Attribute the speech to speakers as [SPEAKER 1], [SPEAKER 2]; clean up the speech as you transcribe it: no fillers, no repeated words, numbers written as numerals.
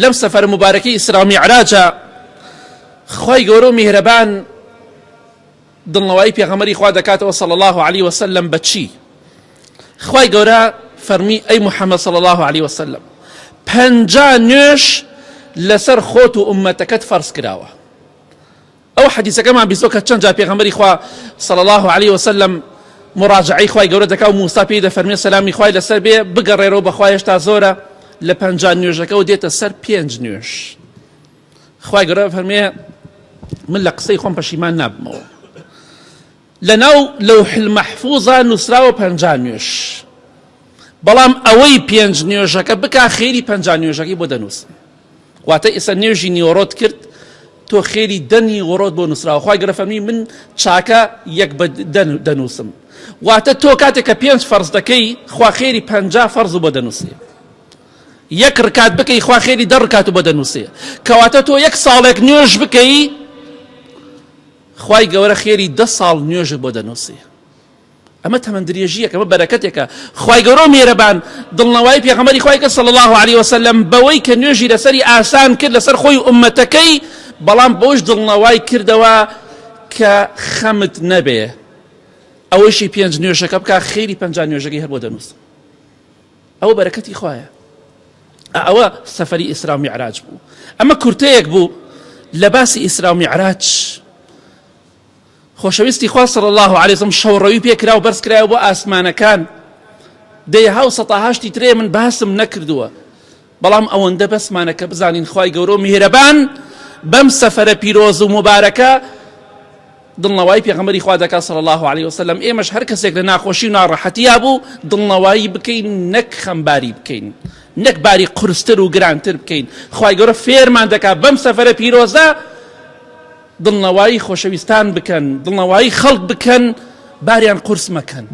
[SPEAKER 1] لم سفر مباركي إسراء معراجا خوي قورو مهربان دڵنەوەی پێغەمبەری خوا دەکاتەوە صلى الله عليه وسلم بچی خوای گەورە فەرمی ئەی محەممەد صلى الله عليه وسلم 50 نوێژ لەسەر خۆت و ئومەتەکەت فەرز کراوە. ئەو حەدیثەکەمان بیستۆ کە چەند جا پێغەمبەری خوا صلى الله عليه وسلم مراجعەی خوای گەورە دەکا و موسا پێی دەفەرمێ سەلامی خوای لەسەر بێ بگەڕێرەوە بەخوای هێشتا زۆرە لە 50 نوێژەکە و دێتە سەر 5 نوێژ. خوای گەورە فەرمێ من لە قسەی خۆم پەشیمان نابمەوە. لەناو لەوح المەحفوظە نووسراوە 50 نوێژ، بەڵام ئەوەی 5 نوێژەکە بکا خێری 50 نوێژەکەی بۆ دەنووسم. واتە ئێستا نوێژی نیوەڕۆت کرد تۆ خێری دەنی وەڕۆت بۆ نووسراوە. خوای گەورە فەرمی من چاکە یەک بە دەنووسم. واتە تۆ کاتێک کە 5 فەرز دەکەی خوا خێری 50 فەرز بۆ دەنووسێ. یەک ڕکات بکەی خوا خێری 10 ڕکات بۆ دەنووسێ. کەواتە تۆ یەک ساڵێک نوێژ بکەی خوای گەورە خێری 10 ساڵ نوێژ بۆ دەنووسێ. ئەمە تەمەندرێژیەکە، ئەمە بەرەکەتێکە. خوای گەورە میێرەبان دڵنەوەی پێغەمبەری خوای کە صلی الله عليه وسلم بەوەی کە نوێژی لەسەری ئاسان کرد لەسەر خۆی ئومەتەکەی، بەڵام بۆش دڵنەوەی کردەوە کە خەمت نەبێ ئەوەشی 5 نوێژەکە بکە خێری 50 نوێژەکەی هەر بۆ دەنووسم. ئەوە بەرەکەتی خوایە. ئەوە سەفەری ئیسرا و میعراج بوو. ئەمە کورتەیەک بوو لە باسی ئیسرا و میعراج. خۆشەویستی خوا صلی الله عليه وسلم شەوڕەوی پێکرا و بەرز کرایەوە بۆ ئاسمانەکان. دەی 1970 ترێ من باسم نەکردووە، بەڵام ئەوەندە بەسمانە کە بزانین خوای گەورە میهرەبان بەم سەفەرە پیرۆز و مبارەکە دڵنەوەی پێغەمبەری خوا دەکات صلی الله عليه وسلم. ئێمەش هەر کەسێک لە ناخۆشی و ناڕەحەتیا بوو دڵنەوەی بکەین، نەک خەمباری بکەین، نەک باری قورستر و گرانتر بکەین. خوای گەورە فێرمان دەکات بەم سەفەرە پیرۆزە دڵنەوەی خۆشەویستان بکەن، دڵنەوەی خەڵک بکەن، باریان قورس مەکەن.